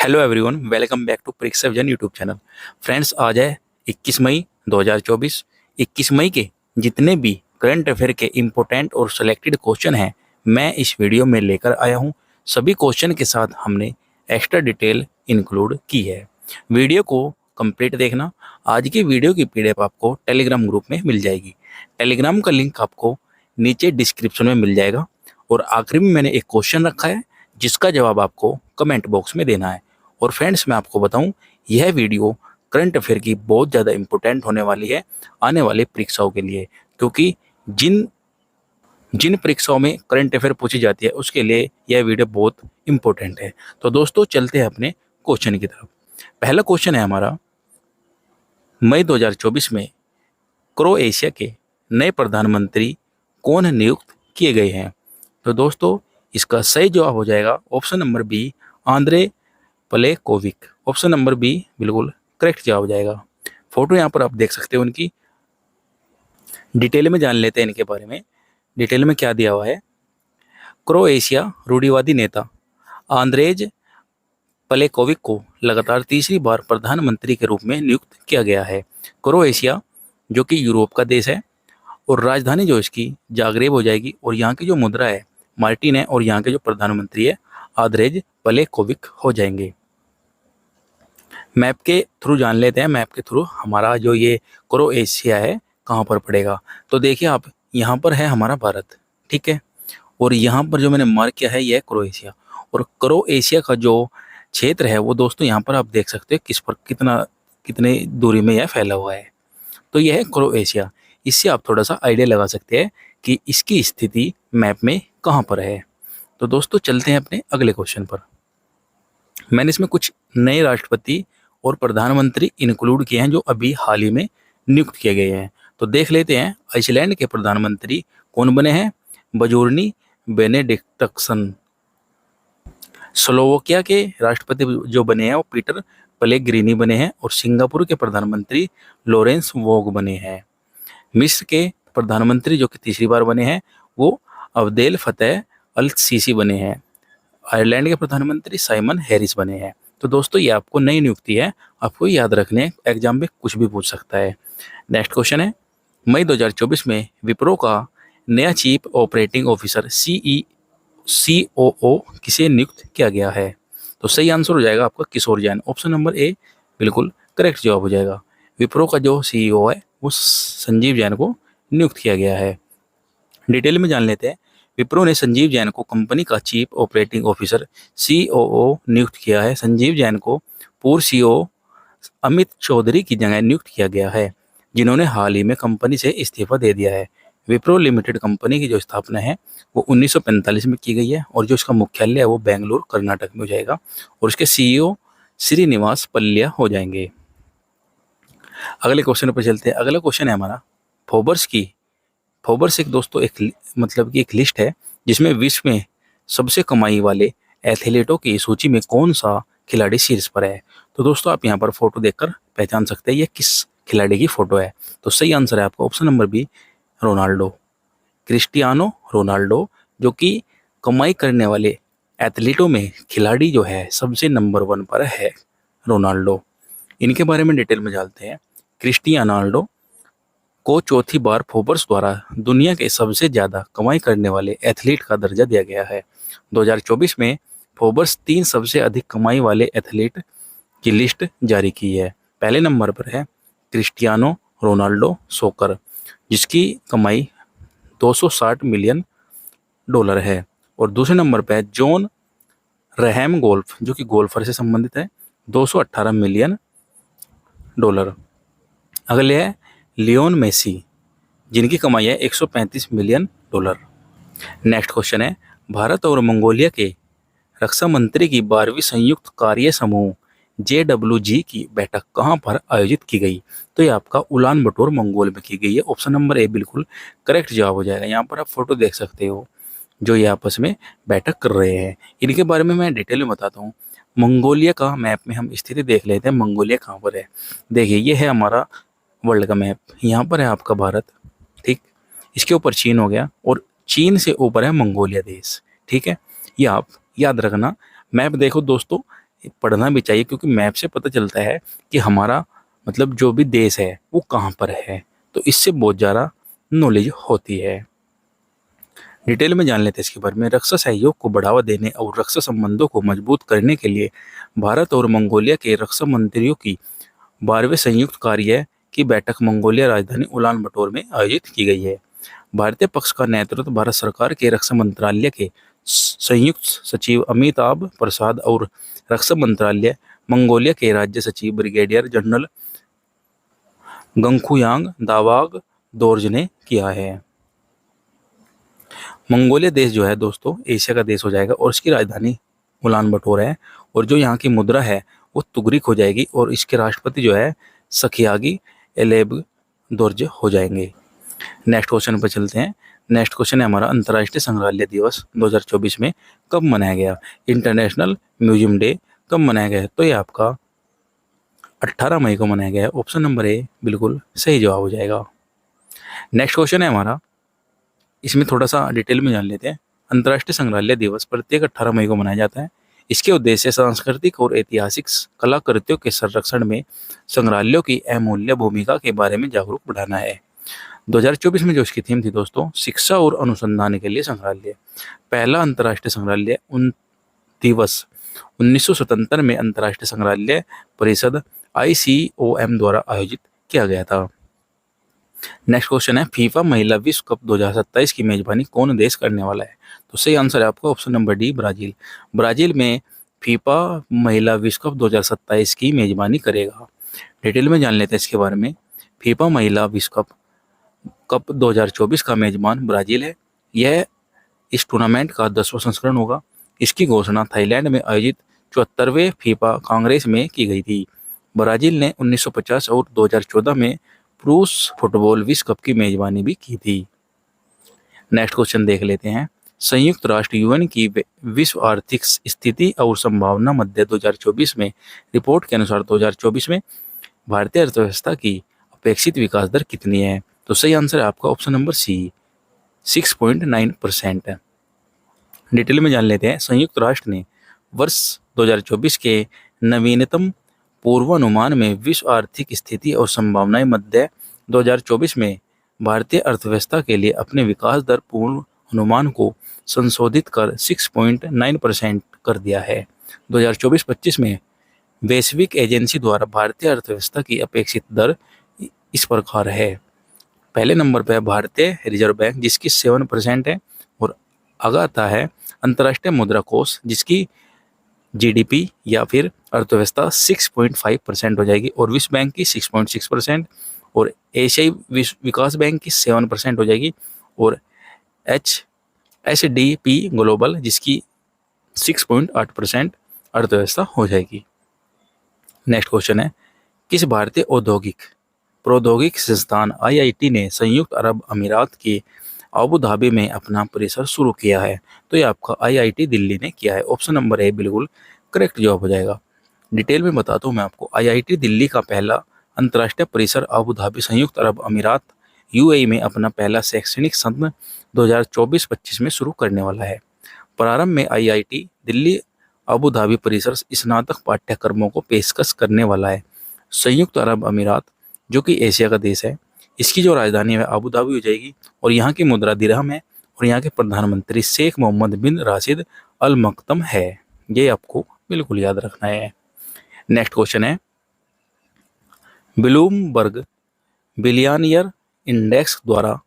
Hello everyone, welcome back to Pariksha vision YouTube channel. Friends, आज है 21 मई 2024। 21 मई के जितने भी करंट अफेयर के इम्पोर्टेंट और सिलेक्टेड क्वेश्चन हैं, मैं इस वीडियो में लेकर आया हूं। सभी क्वेश्चन के साथ हमने एक्स्ट्रा डिटेल इंक्लूड की है। वीडियो को कंप्लीट देखना। आज की वीडियो की पीडीएफ आपको टेलीग्राम ग्रुप में मिल जाएगी। टेलीग्राम का लिंक आपको नीचे डिस्क्रिप्शन में मिल जाएगा। और आखिरी में मैंने एक क्वेश्चन रखा है जिसका जवाब आपको कमेंट बॉक्स में देना है। और फ्रेंड्स, मैं आपको बताऊं, यह वीडियो करंट अफेयर की बहुत ज़्यादा इम्पोर्टेंट होने वाली है आने वाली परीक्षाओं के लिए, क्योंकि जिन जिन परीक्षाओं में करंट अफेयर पूछी जाती है उसके लिए यह वीडियो बहुत इम्पोर्टेंट है। तो दोस्तों, चलते हैं अपने क्वेश्चन की तरफ। पहला क्वेश्चन है हमारा, मई 2024 में क्रोएशिया के नए प्रधानमंत्री कौन नियुक्त किए गए हैं? तो दोस्तों, इसका सही जवाब हो जाएगा option number B, Andrej Plenkovic. Option number B बिल्कुल करेक्ट जवाब हो जाएगा। फोटो यहाँ पर आप देख सकते हो उनकी। डिटेल में जान लेते हैं इनके बारे में। डिटेल में क्या दिया हुआ है। क्रोएशिया रूढ़िवादी नेता आंद्रेज प्लेकोविक को लगातार तीसरी बार प्रधानमंत्री के रूप में नियुक्त किया गया है। क्रोएशिया जो कि यूरोप का देश है, और राजधानी जो इसकी जागरेब हो जाएगी, और यहाँ की जो मुद्रा है मार्टिन है, और यहाँ के जो प्रधानमंत्री है आंद्रेज प्लेकोविक हो जाएंगे। मैप के थ्रू जान लेते हैं। मैप के थ्रू हमारा जो ये क्रोएशिया है कहाँ पर पड़ेगा। तो देखिए आप, यहाँ पर है हमारा भारत, ठीक है, और यहाँ पर जो मैंने मार्क किया है यह है क्रोएशिया। और क्रोएशिया का जो क्षेत्र है वो दोस्तों यहाँ पर आप देख सकते हो किस पर कितने दूरी में यह फैला हुआ है। तो यह है क्रोएशिया। इससे आप थोड़ा सा आइडिया लगा सकते हैं कि इसकी स्थिति मैप में कहाँ पर है। तो दोस्तों, चलते हैं अपने अगले क्वेश्चन पर। मैंने इसमें कुछ नए राष्ट्रपति और प्रधानमंत्री इंक्लूड किए हैं जो अभी हाल ही में नियुक्त किए गए हैं। तो देख लेते हैं, आइसलैंड के प्रधानमंत्री कौन बने हैं? बजोर्नी बेनेडिक्टसन। स्लोवाकिया के राष्ट्रपति जो बने हैं वो पीटर पेलेग्रिनी बने हैं, और सिंगापुर के प्रधानमंत्री लॉरेंस वोग बने हैं। मिस्र के प्रधानमंत्री जो कि तीसरी बार बने हैं वो अब्देल फतेह अल सीसी बने हैं। आयरलैंड के प्रधानमंत्री साइमन हैरिस बने हैं। तो दोस्तों, ये आपको नई नियुक्ति है, आपको याद रखने, एग्जाम में कुछ भी पूछ सकता है। नेक्स्ट क्वेश्चन है, मई 2024 में विप्रो का नया चीफ ऑपरेटिंग ऑफिसर COO किसे नियुक्त किया गया है? तो सही आंसर हो जाएगा आपका किशोर जैन। ऑप्शन नंबर ए बिल्कुल करेक्ट जवाब हो जाएगा। विप्रो का जो CEO है वो संजीव जैन को नियुक्त किया गया है। डिटेल में जान लेते हैं। विप्रो ने संजीव जैन को कंपनी का चीफ ऑपरेटिंग ऑफिसर COO नियुक्त किया है। संजीव जैन को पूर्व CEO अमित चौधरी की जगह नियुक्त किया गया है, जिन्होंने हाल ही में कंपनी से इस्तीफा दे दिया है। विप्रो लिमिटेड कंपनी की जो स्थापना है वो 1945 में की गई है, और जो इसका मुख्यालय है वो बेंगलुरु कर्नाटक में हो जाएगा, और उसके CEO श्रीनिवास पल्लिया हो जाएंगे। अगले क्वेश्चन पर चलते हैं। अगला क्वेश्चन है हमारा, फोर्ब्स एक दोस्तों मतलब कि एक लिस्ट है जिसमें विश्व में सबसे कमाई वाले एथलीटों की सूची में कौन सा खिलाड़ी शीर्ष पर है? तो दोस्तों, आप यहाँ पर फोटो देखकर पहचान सकते हैं ये किस खिलाड़ी की फोटो है। तो सही आंसर है आपका option number B, Ronaldo, Cristiano Ronaldo, जो कि कमाई करने वाले एथलीटों में खिलाड़ी जो है सबसे नंबर 1 पर है रोनाल्डो। इनके बारे में डिटेल में जानते हैं। क्रिस्टियानो रोनाल्डो को चौथी बार फोर्ब्स द्वारा दुनिया के सबसे ज़्यादा कमाई करने वाले एथलीट का दर्जा दिया गया है। 2024 में फोर्ब्स 3 सबसे अधिक कमाई वाले एथलीट की लिस्ट जारी की है। पहले नंबर पर है क्रिस्टियानो रोनाल्डो सॉकर, जिसकी कमाई 260 मिलियन डॉलर है, और दूसरे नंबर पर है जॉन रहम गोल्फ, जो कि गोल्फर से संबंधित है, 218 मिलियन डॉलर। अगले है लियोन मेसी, जिनकी कमाई है 135 मिलियन डॉलर। नेक्स्ट क्वेश्चन है, भारत और मंगोलिया के रक्षा मंत्री की 12वीं संयुक्त कार्य समूह JWG की बैठक कहां पर आयोजित की गई? तो ये आपका उलान बटोर मंगोल में की गई है। ऑप्शन नंबर ए बिल्कुल करेक्ट जवाब हो जाएगा। यहाँ पर आप फोटो देख सकते हो जो ये आपस में बैठक कर रहे हैं। इनके बारे में मैं डिटेल में बताता हूँ। मंगोलिया का मैप में हम स्थिति देख लेते हैं, मंगोलिया कहाँ पर है। देखिए, ये है हमारा वर्ल्ड का मैप। यहाँ पर है आपका भारत, ठीक, इसके ऊपर चीन हो गया, और चीन से ऊपर है मंगोलिया देश, ठीक है। ये आप याद रखना। मैप देखो दोस्तों, पढ़ना भी चाहिए, क्योंकि मैप से पता चलता है कि हमारा मतलब जो भी देश है वो कहाँ पर है, तो इससे बहुत ज़्यादा नॉलेज होती है। डिटेल में जान लेते हैं इसके बारे में। रक्षा सहयोग को बढ़ावा देने और रक्षा संबंधों को मजबूत करने के लिए भारत और मंगोलिया के रक्षा मंत्रियों की 12वें संयुक्त कार्य की बैठक मंगोलिया राजधानी उलान बटोर में आयोजित की गई है। भारतीय पक्ष का नेतृत्व भारत सरकार के रक्षा मंत्रालय के संयुक्त सचिव अमिताभ प्रसाद और रक्षा मंत्रालय मंगोलिया के राज्य सचिव ब्रिगेडियर जनरल गंखुयांग दावाग दोर्ज ने किया है। मंगोलिया देश जो है दोस्तों एशिया का देश हो जाएगा और इसकी राजधानी उलान बटोर है, और जो यहाँ की मुद्रा है वो तुगरिक हो जाएगी, और इसके राष्ट्रपति जो है सखियागी एलेब दोर्जे हो जाएंगे। नेक्स्ट क्वेश्चन पर चलते हैं। नेक्स्ट क्वेश्चन है हमारा, अंतर्राष्ट्रीय संग्रहालय दिवस 2024 में कब मनाया गया? इंटरनेशनल म्यूजियम डे कब मनाया गया है? तो ये आपका 18 मई को मनाया गया है। ऑप्शन नंबर ए बिल्कुल सही जवाब हो जाएगा। नेक्स्ट क्वेश्चन है हमारा, इसमें थोड़ा सा डिटेल में जान लेते हैं। अंतर्राष्ट्रीय संग्रहालय दिवस प्रत्येक 18 मई को मनाया जाता है। इसके उद्देश्य सांस्कृतिक और ऐतिहासिक कलाकृतियों के संरक्षण में संग्रहालयों की अमूल्य भूमिका के बारे में जागरूक बढ़ाना है। 2024 में जो इसकी थीम थी दोस्तों, शिक्षा और अनुसंधान के लिए संग्रहालय। पहला अंतर्राष्ट्रीय संग्रहालय दिवस 1977 में अंतर्राष्ट्रीय संग्रहालय परिषद ICOM द्वारा आयोजित किया गया था। नेक्स्ट क्वेश्चन है, फीफा महिला विश्व कप 2027 की मेजबानी कौन देश करने वाला है? तो सही आंसर है आपका option number D, Brazil. Brazil में फीफा महिला विश्व कप 2027 की मेजबानी करेगा। डिटेल में जान लेते हैं इसके बारे में। फीफा महिला विश्व कप 2024 का मेजबान ब्राजील है। यह इस टूर्नामेंट का 10वां संस्करण होगा। इसकी घोषणा थाईलैंड में आयोजित 74वें फीफा कांग्रेस में की गई थी। ब्राजील ने 1950 और 2014 में पुरुष फुटबॉल विश्व कप की मेजबानी भी की थी। नेक्स्ट क्वेश्चन देख लेते हैं। संयुक्त राष्ट्र यूएन की विश्व आर्थिक स्थिति और संभावना मध्य 2024 में रिपोर्ट के अनुसार 2024 में भारतीय अर्थव्यवस्था की अपेक्षित विकास दर कितनी है? तो सही आंसर है आपका ऑप्शन नंबर सी, 6.9%। डिटेल में जान लेते हैं। संयुक्त राष्ट्र ने वर्ष 2024 के नवीनतम पूर्वानुमान में विश्व आर्थिक स्थिति और संभावनाएं मध्य 2024 में भारतीय अर्थव्यवस्था के लिए अपने विकास दर पूर्ण अनुमान को संशोधित कर 6.9% कर दिया है। 2024-25 में वैश्विक एजेंसी द्वारा भारतीय अर्थव्यवस्था की अपेक्षित दर इस प्रकार है। पहले नंबर पर है भारतीय रिजर्व बैंक जिसकी 7% है, और आगे आता है अंतर्राष्ट्रीय मुद्रा कोष जिसकी GDP या फिर अर्थव्यवस्था 6.5% हो जाएगी, और विश्व बैंक की 6.6%, और एशियाई विकास बैंक की 7% हो जाएगी, और HSDP ग्लोबल जिसकी 6.8% अर्थव्यवस्था हो जाएगी। नेक्स्ट क्वेश्चन है, किस भारतीय औद्योगिक प्रौद्योगिक संस्थान IIT ने संयुक्त अरब अमीरात के अबू धाबी में अपना परिसर शुरू किया है? तो ये आपका IIT दिल्ली ने किया है। ऑप्शन नंबर ए बिल्कुल करेक्ट जवाब हो जाएगा। डिटेल में बताता हूँ मैं आपको। IIT दिल्ली का पहला अंतर्राष्ट्रीय परिसर अबू धाबी संयुक्त अरब अमीरात UAE में अपना पहला शैक्षणिक सत्र 2024-25 में शुरू करने वाला है। प्रारंभ में IIT दिल्ली अबू धाबी परिसर स्नातक पाठ्यक्रमों को पेशकश करने वाला है। संयुक्त अरब अमीरात जो कि एशिया का देश है, इसकी जो राजधानी है अबू धाबी हो जाएगी, और यहाँ की मुद्रा दिरहम है, और यहाँ के प्रधानमंत्री शेख मोहम्मद बिन राशिद अल मक्तम है। ये आपको बिल्कुल याद रखना है। नेक्स्ट क्वेश्चन है, ब्लूमबर्ग बिलियनियर इंडेक्स द्वारा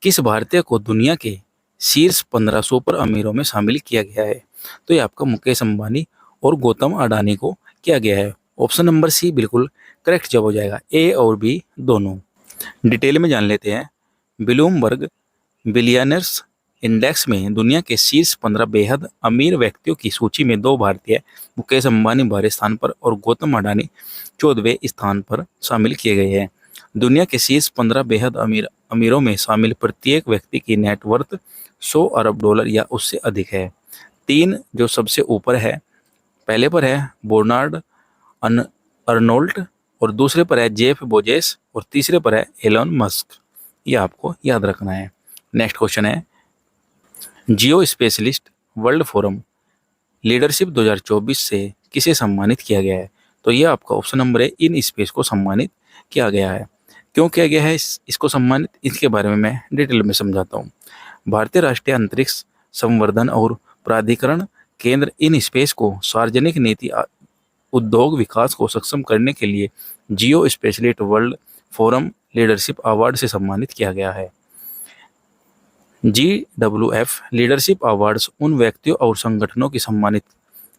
किस भारतीय को दुनिया के शीर्ष 1500 पर अमीरों में शामिल किया गया है? तो ये आपका मुकेश अंबानी और गौतम अडानी को किया गया है। ऑप्शन नंबर सी बिल्कुल करेक्ट जवाब हो जाएगा, ए और बी दोनों। डिटेल में जान लेते हैं। ब्लूमबर्ग बिलियनर्स इंडेक्स में दुनिया के शीर्ष 15 बेहद अमीर व्यक्तियों की सूची में 2 भारतीय मुकेश अंबानी 12वें स्थान पर और गौतम अडानी 14वें स्थान पर शामिल किए गए हैं। दुनिया के शीर्ष 15 बेहद अमीरों में शामिल प्रत्येक व्यक्ति की नेटवर्थ 100 अरब डॉलर या उससे अधिक है। 3 जो सबसे ऊपर है, पहले पर है बोर्नार्ड अर्नोल्ट, और दूसरे पर है जेफ बोजेस, और तीसरे पर है एलन मस्क। ये आपको याद रखना है। नेक्स्ट क्वेश्चन है, जियो स्पेशलिस्ट वर्ल्ड फोरम लीडरशिप 2024 से किसे सम्मानित किया गया है? तो ये आपका ऑप्शन नंबर है, इन स्पेस को सम्मानित किया गया है। क्यों किया गया है इसको सम्मानित, इसके बारे में मैं डिटेल में समझाता हूँ। भारतीय राष्ट्रीय अंतरिक्ष संवर्धन और प्राधिकरण केंद्र इन स्पेस को सार्वजनिक नीति उद्योग विकास को सक्षम करने के लिए geo specialist world forum leadership award से सम्मानित किया गया है। GWF लीडरशिप अवार्ड्स उन व्यक्तियों और संगठनों की सम्मानित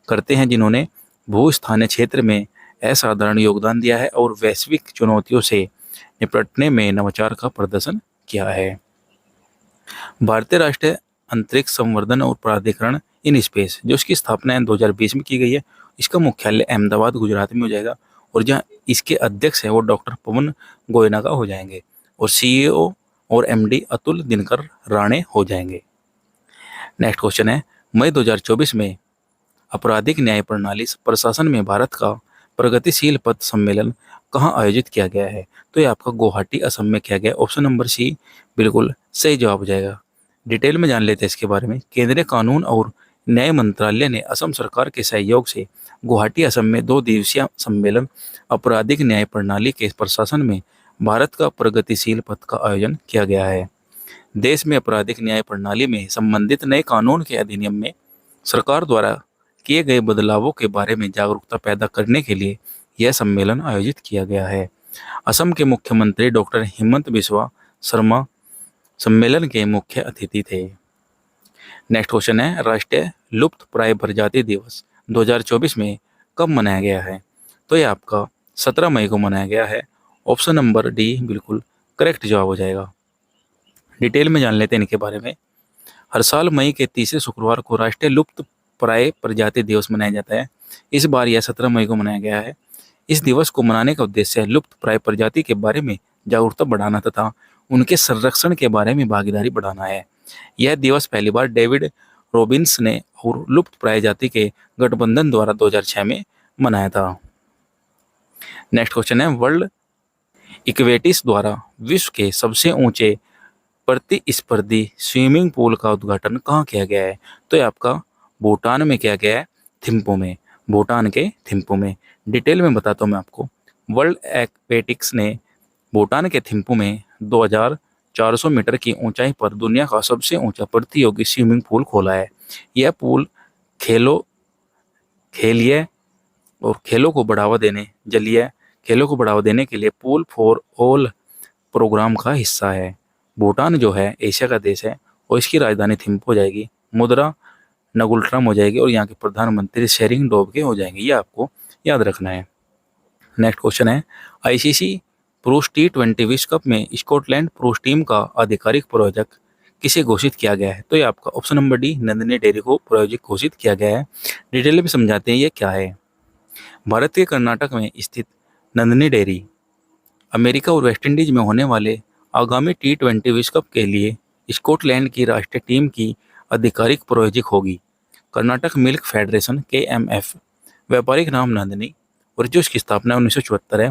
करते हैं जिन्होंने भूस्थानीय क्षेत्र में असाधारण योगदान दिया है और वैश्विक चुनौतियों से निपटने में नवाचार का प्रदर्शन किया है। भारतीय राष्ट्रीय अंतरिक्ष संवर्धन और प्राधिकरण इन स्पेस, जो इसकी स्थापना 2020 में की गई है, इसका मुख्यालय अहमदाबाद गुजरात में हो जाएगा और जहाँ इसके अध्यक्ष है वो डॉक्टर पवन गोयना हो जाएंगे और CEO और MD अतुल दिनकर राणे हो जाएंगे। नेक्स्ट क्वेश्चन है, मई 2024 में आपराधिक न्याय प्रणाली प्रशासन में भारत का प्रगतिशील पद सम्मेलन कहाँ आयोजित किया गया है? तो ये आपका गुवाहाटी असम में किया गया। ऑप्शन नंबर सी बिल्कुल सही जवाब हो जाएगा। डिटेल में जान लेते हैं इसके बारे में। केंद्रीय कानून और न्याय मंत्रालय ने असम सरकार के सहयोग से गुवाहाटी असम में 2 दिवसीय सम्मेलन आपराधिक न्याय प्रणाली के प्रशासन में भारत का प्रगतिशील पद का आयोजन किया गया है। देश में आपराधिक न्याय प्रणाली में संबंधित नए कानून के अधिनियम में सरकार द्वारा किए गए बदलावों के बारे में जागरूकता पैदा करने के लिए यह सम्मेलन आयोजित किया गया है। असम के मुख्यमंत्री डॉक्टर हिमंत बिस्वा शर्मा सम्मेलन के मुख्य अतिथि थे। नेक्स्ट क्वेश्चन है, राष्ट्रीय लुप्त प्राय प्रजाति दिवस 2024 में कब मनाया गया है? तो ये आपका 17 मई को मनाया गया है। ऑप्शन नंबर डी बिल्कुल करेक्ट जवाब हो जाएगा। डिटेल में जान लेते हैं इनके बारे में। हर साल मई के तीसरे शुक्रवार को राष्ट्रीय लुप्त प्राय प्रजाति दिवस मनाया जाता है। इस बार यह 17 मई को मनाया गया है। इस दिवस को मनाने का उद्देश्य लुप्त प्राय प्रजाति के बारे में जागरूकता बढ़ाना तथा उनके संरक्षण के बारे में भागीदारी बढ़ाना है। यह दिवस पहली बार डेविड रॉबिन्स ने और लुप्त प्राय जाति के गठबंधन द्वारा 2006 में मनाया था। नेक्स्ट क्वेश्चन है, वर्ल्ड इक्वेटिस द्वारा विश्व के सबसे ऊंचे प्रतिस्पर्धी स्विमिंग पूल का उद्घाटन कहाँ किया गया है? तो ये आपका भूटान में किया गया है, थिम्पू में, भूटान के थिम्पू में। डिटेल में बताता हूँ मैं आपको। वर्ल्ड एक्वेटिक्स ने भूटान के थिम्पू में 2400 मीटर की ऊंचाई पर दुनिया का सबसे ऊंचा प्रतियोगी स्विमिंग पूल खोला है। यह पूल खेलीय और खेलों को बढ़ावा देने जलीय खेलों को बढ़ावा देने के लिए पूल फॉर ऑल प्रोग्राम का हिस्सा है। भूटान जो है एशिया का देश है और इसकी राजधानी थिम्पू हो जाएगी, मुद्रा नगुल्ट्रम हो जाएगी और यहाँ के प्रधानमंत्री शेरिंग डोबके हो जाएंगे। ये आपको याद रखना है। नेक्स्ट क्वेश्चन है, ICC पुरुष T20 विश्व कप में स्कॉटलैंड पुरुष टीम का आधिकारिक प्रायोजक किसे घोषित किया गया है? तो ये आपका option number D Nandini dairy को प्रायोजक घोषित किया गया है। डिटेल में समझाते हैं ये क्या है। भारत के कर्नाटक में स्थित नंदिनी डेयरी अमेरिका और वेस्टइंडीज में होने वाले आगामी T20 विश्व कप के लिए स्कॉटलैंड की राष्ट्रीय टीम की आधिकारिक प्रायोजक होगी। कर्नाटक मिल्क फेडरेशन KMF, व्यापारिक नाम नंदिनी, और जो इसकी स्थापना 1974 है।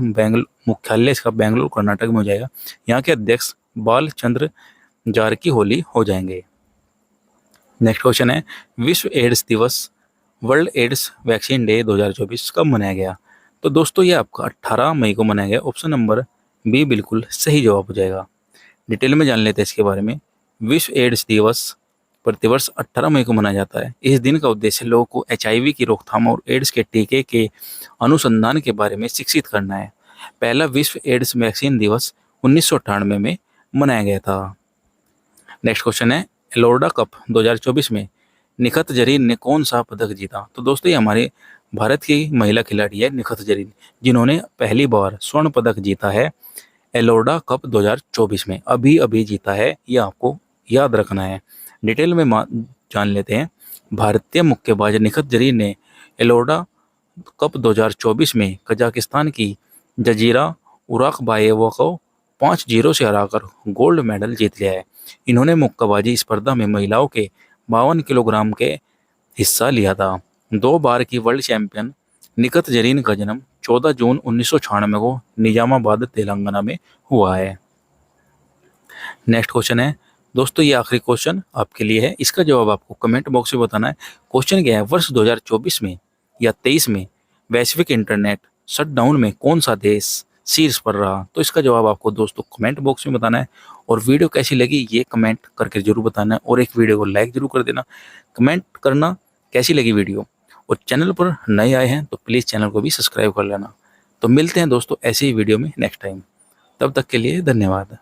मुख्यालय इसका बेंगलुरु कर्नाटक में हो जाएगा। यहाँ के अध्यक्ष बाल चंद्र जारकीहोली हो जाएंगे। नेक्स्ट क्वेश्चन है, विश्व एड्स दिवस वर्ल्ड एड्स वैक्सीन डे 2024 कब मनाया गया? तो दोस्तों ये आपका 18 मई को मनाया गया। ऑप्शन नंबर बी बिल्कुल सही जवाब हो जाएगा। डिटेल में जान लेते हैं इसके बारे में। विश्व एड्स दिवस प्रतिवर्ष 18 मई को मनाया जाता है। इस दिन का उद्देश्य लोगों को HIV की रोकथाम और एड्स के टीके के अनुसंधान के बारे में शिक्षित करना है। पहला विश्व एड्स वैक्सीन दिवस 1998 में मनाया गया था। नेक्स्ट क्वेश्चन है, एलोरा कप 2024 में निखत जरीन ने कौन सा पदक जीता? तो दोस्तों ये हमारे भारत की महिला खिलाड़ी है निखत जरीन, जिन्होंने पहली बार स्वर्ण पदक जीता है एलोरा कप 2024 में। अभी जीता है, ये आपको याद रखना है। डिटेल में जान लेते हैं। भारतीय मुक्केबाज निखत जरीन ने एलोरा कप 2024 में कजाकिस्तान की जजीरा उराकबायेवा को 5-0 से हराकर गोल्ड मेडल जीत लिया है। इन्होंने मुक्केबाजी स्पर्धा में महिलाओं के 52 किलोग्राम के हिस्सा लिया था। 2 बार की वर्ल्ड चैंपियन निखत जरीन का जन्म 14 जून 1996 को निजामाबाद तेलंगाना में हुआ है। नेक्स्ट क्वेश्चन है, दोस्तों ये आखिरी क्वेश्चन आपके लिए है, इसका जवाब आपको कमेंट बॉक्स में बताना है। क्वेश्चन क्या है, वर्ष 2024 में या 23 में वैश्विक इंटरनेट शटडाउन में कौन सा देश शीर्ष पर रहा? तो इसका जवाब आपको दोस्तों कमेंट बॉक्स में बताना है। और वीडियो कैसी लगी ये कमेंट करके जरूर बताना है, और एक वीडियो को लाइक जरूर कर देना। कमेंट करना कैसी लगी वीडियो, और चैनल पर नए आए हैं तो प्लीज़ चैनल को भी सब्सक्राइब कर लेना। तो मिलते हैं दोस्तों ऐसे ही वीडियो में नेक्स्ट टाइम, तब तक के लिए धन्यवाद।